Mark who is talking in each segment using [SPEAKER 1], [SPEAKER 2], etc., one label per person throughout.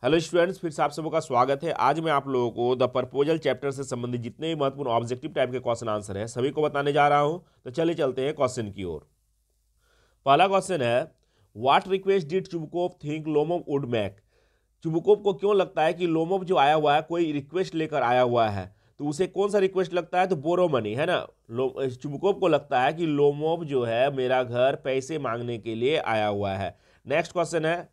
[SPEAKER 1] Hello students, फिर से आप सबों का स्वागत है। आज मैं आप लोगों को द प्रपोजल चैप्टर से संबंधित जितने भी महत्वपूर्ण ऑब्जेक्टिव टाइप के क्वेश्चन आंसर हैं सभी को बताने जा रहा हूं। तो चलिए चलते हैं क्वेश्चन की ओर। पहला क्वेश्चन है, what request did Chubukov think Lomov would make. Chubukov को क्यों लगता है कि लोमोव जो आया हुआ है कोई रिक्वेस्ट लेकर आया हुआ है। तो उसे कौन सा रिक्वेस्ट लगता है, तो बोरो मनी है ना। चुबकोव को लगता है कि लोमोव जो है मेरा घर पैसे मांगने के लिए आया हुआ है। नेक्स्ट क्वेश्चन है,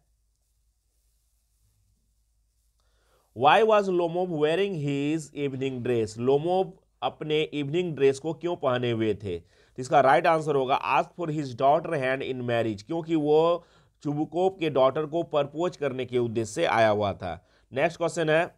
[SPEAKER 1] why was Lomov wearing his evening dress. Lomov अपने इवनिंग ड्रेस को क्यों पहने हुए थे। तो इसका राइट आंसर होगा ask for his daughter hand in marriage, क्योंकि वो चुबकोव के डॉटर को प्रपोज करने के उद्देश्य से आया हुआ था। नेक्स्ट क्वेश्चन है,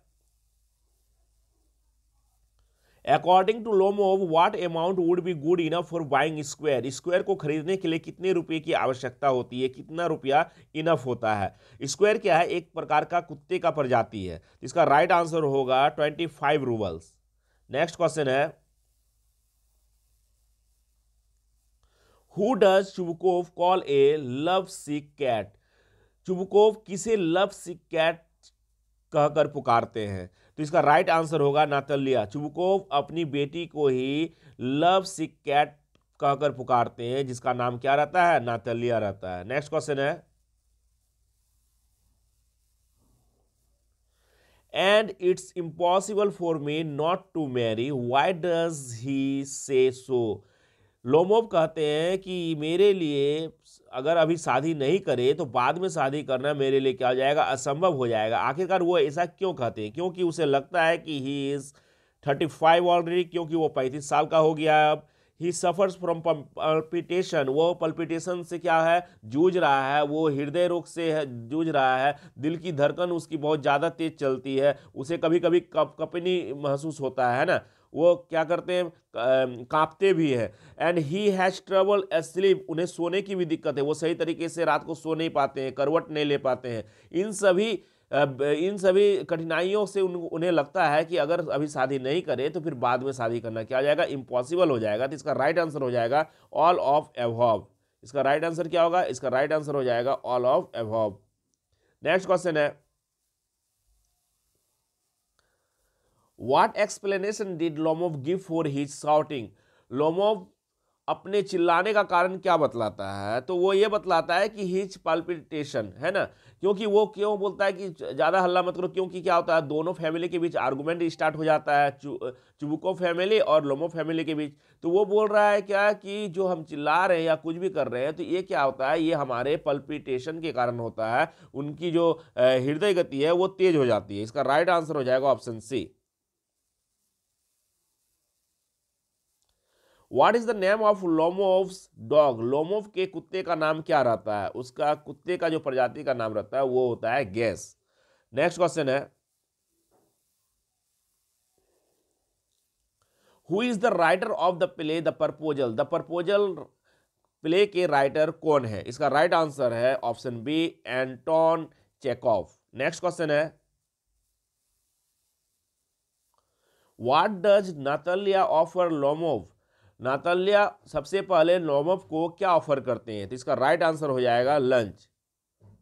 [SPEAKER 1] according to Lomov what amount would be good enough for buying square. Square को खरीदने के लिए कितने रुपए की आवश्यकता होती है, कितना रुपया इनफ होता है। स्क्वायर क्या है, एक प्रकार का कुत्ते का प्रजाति है। इसका राइट आंसर होगा 25 रूबल्स। नेक्स्ट क्वेश्चन है, who does Chubukov call a love sick cat. Chubukov किसे लव सिक कैट कहकर पुकारते हैं। तो इसका राइट आंसर होगा नातल्या। चुबकोव अपनी बेटी को ही लव सिक कैट कहकर पुकारते हैं, जिसका नाम क्या रहता है, नातल्या रहता है। नेक्स्ट क्वेश्चन है, and it's impossible for me not to marry, why does he say so. Lomov कहते हैं कि मेरे लिए अगर अभी शादी नहीं करे तो बाद में शादी करना मेरे लिए क्या हो जाएगा, असंभव हो जाएगा। आखिरकार वो ऐसा क्यों कहते हैं, क्योंकि उसे लगता है कि ही इज 35 ऑलरेडी, क्योंकि वो 35 साल का हो गया है अब। ही सफर्स फ्रॉम पल्पिटेशन, वो पल्पिटेशन से क्या है, जूझ रहा है। वो हृदय रोग से जूझ रहा है। दिल की धड़कन उसकी बहुत ज़्यादा तेज चलती है। उसे कभी कभी कपनी महसूस होता है ना। वो क्या करते हैं, कांपते भी है। And he has trouble sleep, उन्हें सोने की भी दिक्कत है। वो सही तरीके से रात को सो नहीं पाते हैं, करवट नहीं ले पाते हैं। इन सभी कठिनाइयों से उन्हें लगता है कि अगर अभी शादी नहीं करे तो फिर बाद में शादी करना क्या हो जाएगा, इम्पॉसिबल हो जाएगा। तो इसका राइट आंसर हो जाएगा ऑल ऑफ एबव। इसका राइट आंसर क्या होगा, इसका राइट आंसर हो जाएगा all of above. Next question है, what explanation did Lomov give for his shouting. Lomov अपने चिल्लाने का कारण क्या बतलाता है, तो वो ये बतलाता है कि हिज पाल्पिटेशन है ना। क्योंकि वो क्यों बोलता है कि ज़्यादा हल्ला मत करो, क्योंकि क्या होता है, दोनों फैमिली के बीच आर्गुमेंट स्टार्ट हो जाता है, चुबुको फैमिली और लोमो फैमिली के बीच। तो वो बोल रहा है क्या कि जो हम चिल्ला रहे हैं या कुछ भी कर रहे हैं तो ये क्या होता है, ये हमारे पल्पिटेशन के कारण होता है। उनकी जो हृदय गति है वो तेज हो जाती है। इसका राइट आंसर हो जाएगा option C. What is the name of Lomov's dog. Lomov के कुत्ते का नाम क्या रहता है, उसका कुत्ते का जो प्रजाति का नाम रहता है वो होता है गैस। नेक्स्ट क्वेश्चन है, who is the writer of the play the proposal. The proposal play के राइटर कौन है। इसका राइट आंसर है option B, Anton Chekhov. Next question है, what does Natalia offer Lomov. Natalia सबसे पहले लोमोव को क्या ऑफर करते हैं, तो इसका राइट आंसर हो जाएगा लंच।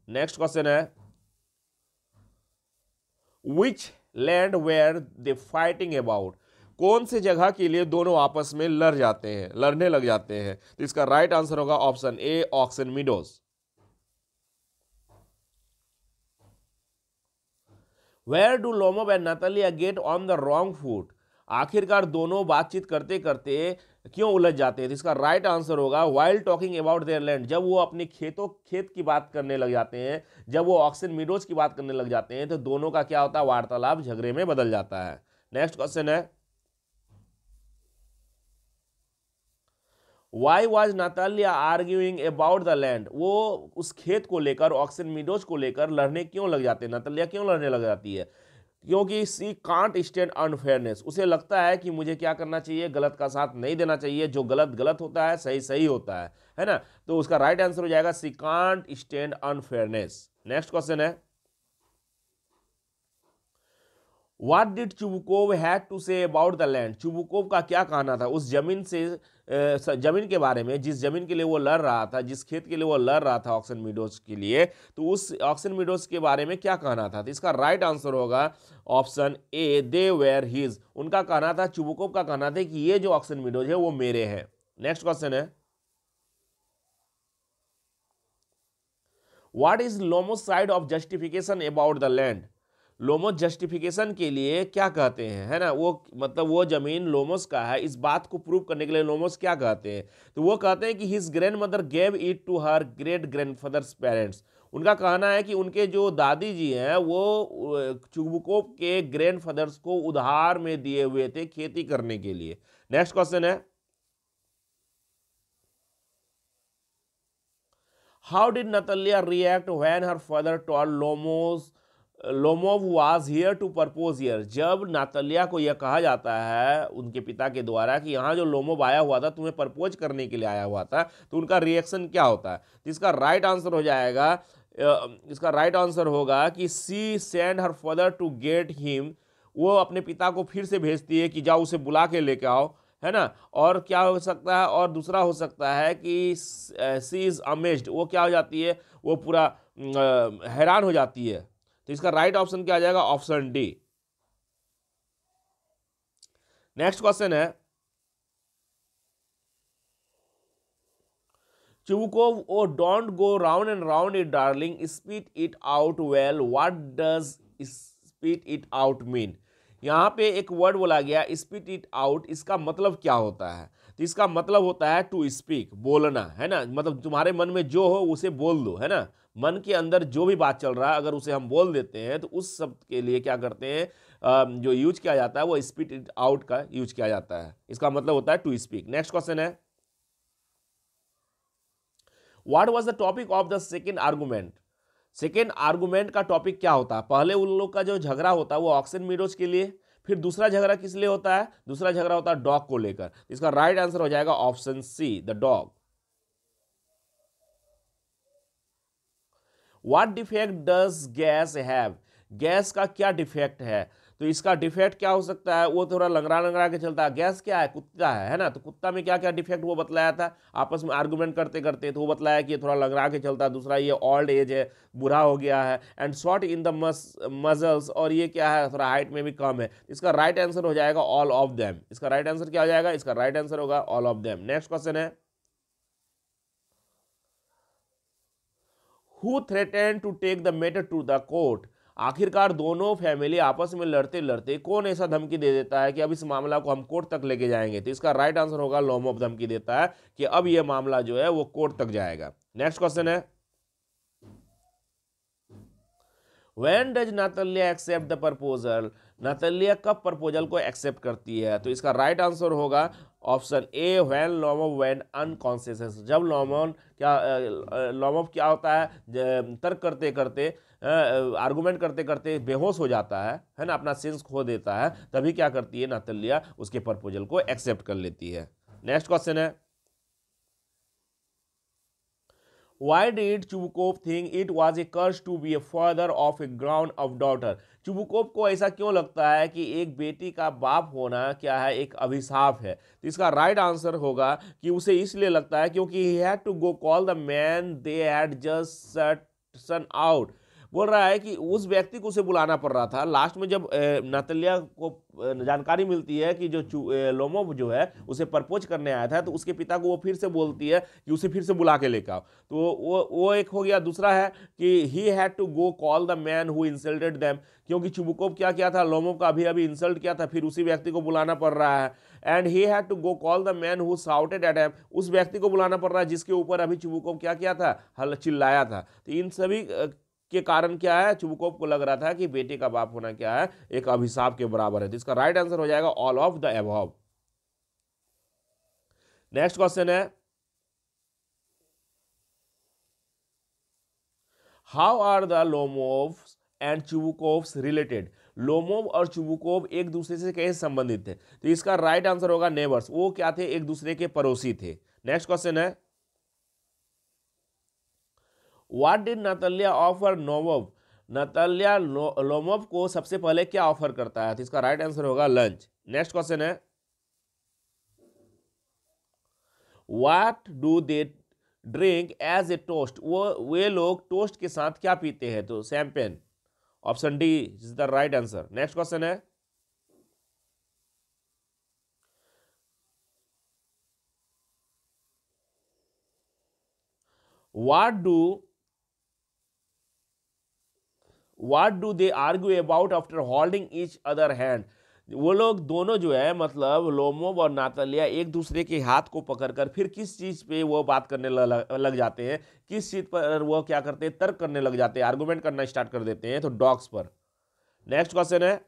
[SPEAKER 1] नेक्स्ट क्वेश्चन है, which land were they fighting about. कौन से जगह के लिए दोनों आपस में लड़ने लग जाते हैं। तो इसका राइट आंसर होगा option A, Oxen Meadows. Where do Lomov and Natalia get on the wrong foot. आखिरकार दोनों बातचीत करते करते क्यों उलझ जाते हैं। तो इसका राइट आंसर होगा while talking about their land. जब वो अपने खेत की बात करने लग जाते हैं, जब वो ऑक्सन मीडोज की बात करने लग जाते हैं, तो दोनों का क्या होता है, वार्तालाप झगड़े में बदल जाता है। नेक्स्ट क्वेश्चन है, why was Natalia arguing about the land. वो उस खेत को लेकर, ऑक्सन मीडोज को लेकर लड़ने क्यों लग जाते हैं, नातालिया क्यों लड़ने लग जाती है। क्योंकि सी कांट स्टैंड अनफेयरनेस। उसे लगता है कि मुझे क्या करना चाहिए, गलत का साथ नहीं देना चाहिए। जो गलत गलत होता है, सही सही होता है ना। तो उसका राइट आंसर हो जाएगा she can't stand unfairness. Next question है, what did Chubukov had to say about the land, Chubukov का क्या कहना था उस जमीन से, जमीन के बारे में, जिस जमीन के लिए वो लड़ रहा था, जिस खेत के लिए वो लड़ रहा था ऑक्सन मीडोज के लिए, तो उस ऑक्सन मीडोज के बारे में क्या कहना था। तो इसका राइट आंसर होगा option A, they were his. उनका कहना था, चुबुकोव का कहना था कि ये जो ऑक्सन मीडोज है वो मेरे हैं। नेक्स्ट क्वेश्चन है, what is Lomov's side of justification about the land, Lomov's justification के लिए क्या कहते हैं, है ना, वो मतलब वो जमीन लोमोस का है, इस बात को प्रूव करने के लिए लोमोस क्या कहते हैं, तो वो कहते हैं कि his grandmother gave it to her great grandfather's parents. उनका कहना है कि उनके जो दादी जी हैं वो चुबुकोव के ग्रैंडफादर्स को उधार में दिए हुए थे खेती करने के लिए। नेक्स्ट क्वेश्चन है, how did Natalia react when her father told Lomov was here to propose here. जब नातालिया को यह कहा जाता है उनके पिता के द्वारा कि यहाँ जो लोमोव आया हुआ था तुम्हें प्रपोज करने के लिए आया हुआ था, तो उनका रिएक्शन क्या होता है। तो इसका राइट आंसर हो जाएगा, इसका राइट आंसर होगा कि she send her father to get him, वो अपने पिता को फिर से भेजती है कि जाओ उसे बुला के लेके आओ, है ना। और क्या हो सकता है, और दूसरा हो सकता है कि सी इज अमेज्ड, वो क्या हो जाती है, वो पूरा हैरान हो जाती है। तो इसका राइट ऑप्शन क्या आ जाएगा, ऑप्शन डी। नेक्स्ट क्वेश्चन है, Chubukov, oh don't go round and round it darling, spit it out well, what does spit it out mean. यहाँ पे एक वर्ड बोला गया स्पीट इट आउट, इसका मतलब क्या होता है, तो इसका मतलब होता है टू स्पीक, बोलना, है ना, मतलब तुम्हारे मन में जो हो उसे बोल दो, है ना। मन के अंदर जो भी बात चल रहा है अगर उसे हम बोल देते हैं तो उस शब्द के लिए क्या करते हैं, जो यूज किया जाता है वो स्पीट इट आउट का यूज किया जाता है, इसका मतलब होता है टू स्पीक। नेक्स्ट क्वेश्चन है, what was the topic of the second argument. Second argument का टॉपिक क्या होता है, पहले उन लोग का जो झगड़ा होता है वो ऑक्सन मीडोज के लिए, फिर दूसरा झगड़ा किस लिए होता है, दूसरा झगड़ा होता है डॉग को लेकर। इसका राइट आंसर हो जाएगा option C, the dog. What defect does Guess have, Guess का क्या डिफेक्ट है, तो इसका डिफेक्ट क्या हो सकता है, वो थोड़ा लंगड़ा लंगड़ा के चलता है। गैस क्या है, कुत्ता है ना, तो कुत्ता में क्या क्या डिफेक्ट वो बतलाया था आपस में आर्गुमेंट करते करते, तो वो बतलाया कि ये थोड़ा लंगड़ा के चलता है, दूसरा ये ओल्ड एज है, बूढ़ा हो गया है, and short in the mussels, और ये क्या है थोड़ा हाइट में भी कम है। इसका राइट आंसर हो जाएगा ऑल ऑफ देम। इसका राइट आंसर क्या हो जाएगा, इसका राइट आंसर होगा all of them. Next question है, who threaten to take the matter to the court. आखिरकार दोनों फैमिली आपस में लड़ते लड़ते कौन ऐसा धमकी दे देता है कि अब इस मामला को हम कोर्ट तक लेके जाएंगे, तो इसका राइट आंसर होगा लोमोव धमकी देता है कि अब यह मामला जो है वो कोर्ट तक जाएगा। नेक्स्ट क्वेश्चन है, When does Natalia accept the proposal? Natalia कब प्रपोजल को एक्सेप्ट करती है, तो इसका राइट आंसर होगा option A, when Lomov went unconscious. जब लोमोव क्या होता है, तर्क करते करते, आर्गुमेंट करते करते बेहोश हो जाता है ना, अपना सेंस खो देता है, तभी क्या करती है नातालिया, उसके प्रपोजल को एक्सेप्ट कर लेती है। नेक्स्ट क्वेश्चन है, Why did Chubukov think it was a curse to be a father of a ground of daughter? Chubukov को ऐसा क्यों लगता है कि एक बेटी का बाप होना क्या है, एक अभिशाप है, तो इसका राइट आंसर होगा कि उसे इसलिए लगता है क्योंकि he had to go call the man they had just set son out। बोल रहा है कि उस व्यक्ति को उसे बुलाना पड़ रहा था। लास्ट में जब नातालिया को जानकारी मिलती है कि जो लोमोव जो है उसे प्रपोज करने आया था, तो उसके पिता को वो फिर से बोलती है कि उसे फिर से बुला के लेकर आओ, तो वो एक हो गया। दूसरा है कि he had to go call the man who insulted them, क्योंकि चुबुकोव क्या किया था, लोमोव का अभी अभी इंसल्ट किया था, फिर उसी व्यक्ति को बुलाना पड़ रहा है। And he had to go call the man who shouted at him, उस व्यक्ति को बुलाना पड़ रहा है जिसके ऊपर अभी चुबुकोव क्या किया था, हल चिल्लाया था। तो इन सभी के कारण क्या है, चुबुकोव को लग रहा था कि बेटे का बाप होना क्या है, एक अभिशाप के बराबर है। तो इसका राइट आंसर हो जाएगा all of the above. Next question है, how are the Lomovs and Chubukovs related. Lomov और चुबुकोव एक दूसरे से कैसे संबंधित थे, तो इसका राइट आंसर होगा नेबर्स, वो क्या थे, एक दूसरे के पड़ोसी थे। नेक्स्ट क्वेश्चन है, What did Natalia offer Novov? Natalya Lomov को सबसे पहले क्या ऑफर करता है? तो इसका राइट आंसर होगा लंच। नेक्स्ट क्वेश्चन है, what do they drink as a toast? वो वे लोग टोस्ट के साथ क्या पीते हैं? तो champagne. Option D is the right answer. Next question है, what do they argue about after holding each other hand? वो लोग दोनों जो है मतलब लोमोव और नातालिया एक दूसरे के हाथ को पकड़कर फिर किस चीज पे वो बात करने लग जाते हैं, किस चीज पर वो क्या करते हैं, तर्क करने लग जाते हैं, आर्गुमेंट करना स्टार्ट कर देते हैं? तो डॉग्स पर। नेक्स्ट क्वेश्चन है,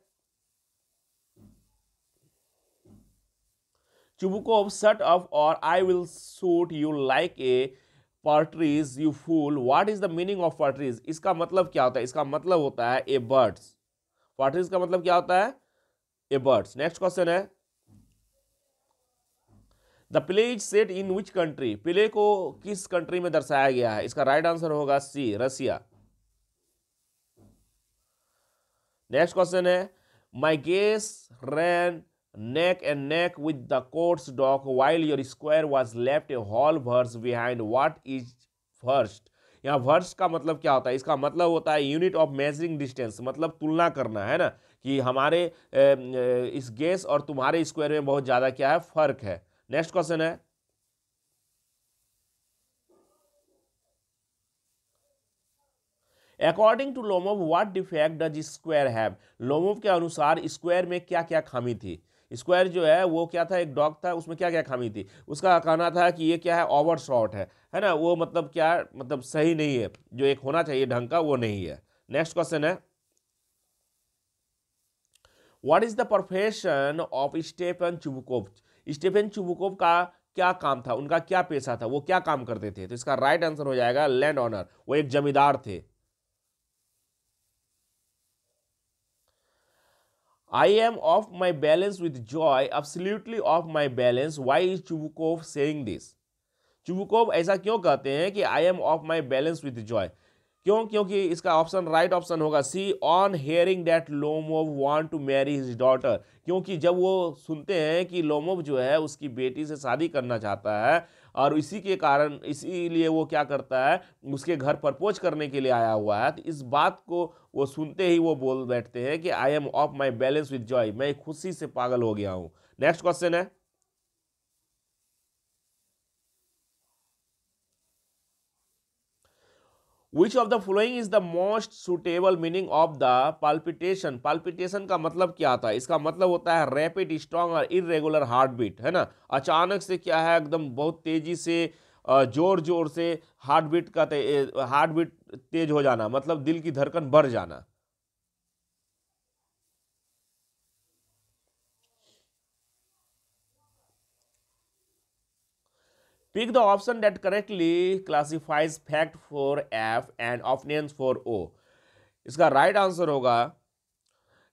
[SPEAKER 1] चुबुकोव शट अप और I will shoot you like a partridge you fool, what is the meaning of partridge? इसका मतलब क्या होता है? इसका मतलब होता है ए बर्ड्स। पार्ट्रीज का मतलब क्या होता है? ए बर्ड्स। नेक्स्ट क्वेश्चन है, the play is set in which country? Play को किस कंट्री में दर्शाया गया है? इसका राइट आंसर होगा सी, रसिया। नेक्स्ट क्वेश्चन है, my Guess ran neck and neck with the court's dog while your square was left a whole verse behind, what is first? यहाँ वर्स का मतलब क्या होता है? इसका मतलब होता है यूनिट ऑफ मेजरिंग डिस्टेंस, मतलब तुलना करना है ना, कि हमारे इस गेस और तुम्हारे स्क्वायर में बहुत ज्यादा क्या है, फर्क है। नेक्स्ट क्वेश्चन है, according to Lomov what defect does square have? Lomov के अनुसार स्क्वायर में क्या क्या खामी थी? स्क्वायर जो है वो क्या था, एक डॉग था, उसमें क्या क्या खामी थी? उसका कहना था कि ये क्या है, ओवर शॉर्ट है ना, वो मतलब क्या, मतलब सही नहीं है, जो एक होना चाहिए ढंग का वो नहीं है। नेक्स्ट क्वेश्चन है, what is the profession of Stepan Chubukov? Stepan Chubukov का क्या काम था, उनका क्या पेशा था, वो क्या काम करते थे? तो इसका राइट आंसर हो जाएगा लैंड ऑनर, वो एक जमींदार थे। I am off my balance with joy, absolutely off my balance. Why is Chubukov saying this? Chubukov ऐसा क्यों कहते हैं कि I am off my balance with joy? क्यों? क्योंकि इसका ऑप्शन राइट ऑप्शन होगा C, on hearing that Lomov want to marry his daughter. क्योंकि जब वो सुनते हैं कि लोमोव जो है उसकी बेटी से शादी करना चाहता है, और इसी के कारण इसीलिए वो क्या करता है, उसके घर प्रपोज करने के लिए आया हुआ है, तो इस बात को वो सुनते ही वो बोल बैठते हैं कि I am off my balance with Joy, मैं खुशी से पागल हो गया हूं। नेक्स्ट क्वेश्चन है, which of the following is the most suitable meaning of the palpitation? Palpitation का मतलब क्या था? इसका मतलब होता है रैपिड, स्ट्रॉन्ग और इरेगुलर हार्ट बीट, है ना, अचानक से क्या है, एकदम बहुत तेजी से जोर जोर से हार्ट बीट तेज हो जाना, मतलब दिल की धड़कन बढ़ जाना। Pick the option that correctly classifies fact for F and opinions for O. इसका राइट आंसर होगा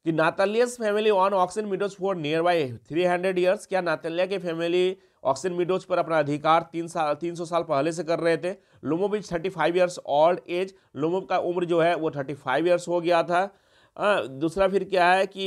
[SPEAKER 1] कि Natalia's family on Oxen Meadows for near 300 years. क्या नातालिया के फैमिली ऑक्सन मीडोज पर अपना अधिकार 300 साल पहले से कर रहे थे? Lomov is 35 years old age, Lomov का उम्र जो है वो 35 ईयर्स हो गया था। दूसरा फिर क्या है कि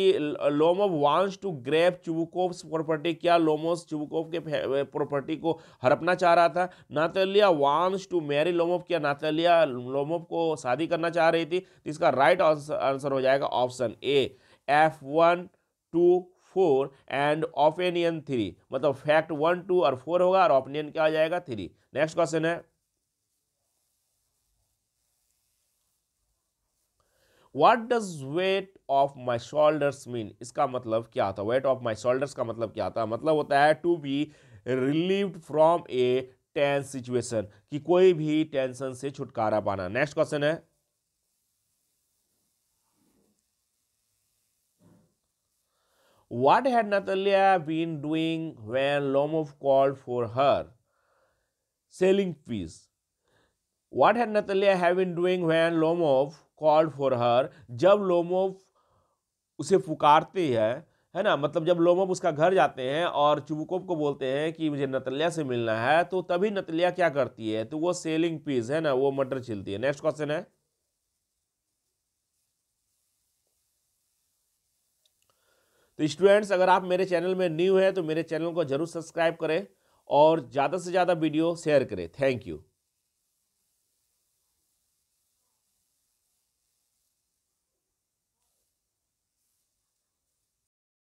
[SPEAKER 1] Lomov wants to grab Chubukov's property, क्या लोमोव चुबुकोव के प्रॉपर्टी को हड़पना चाह रहा था? Natalia wants to marry Lomov, क्या नातालिया लोमोव को शादी करना चाह रही थी? तो इसका राइट आंसर हो जाएगा option A, F1 2 4 and opinion 3, मतलब फैक्ट 1 2 और 4 होगा और ओपिनियन क्या आ जाएगा 3। नेक्स्ट क्वेश्चन है, what does weight of my shoulders mean? इसका मतलब क्या था? वेट ऑफ माई शोल्डर्स का मतलब क्या था? मतलब होता है to be relieved from a tense situation, कि कोई भी टेंशन से छुटकारा पाना। नेक्स्ट क्वेश्चन है, what had Natalia been doing when Lomov called for her selling fees? What had Natalia have been doing when Lomov called for her? जब Lomov उसे पुकारते हैं, है ना, मतलब जब लोमोव उसका घर जाते हैं और चुबुकोव को बोलते हैं कि मुझे नतलिया से मिलना है, तो तभी नतलिया क्या करती है? तो वो सेलिंग पीस, है ना, वो मटर छिलती है। नेक्स्ट क्वेश्चन है, तो स्टूडेंट्स, अगर आप मेरे चैनल में न्यू हैं तो मेरे चैनल को जरूर सब्सक्राइब करें और ज़्यादा से ज़्यादा वीडियो शेयर करें। Thank you.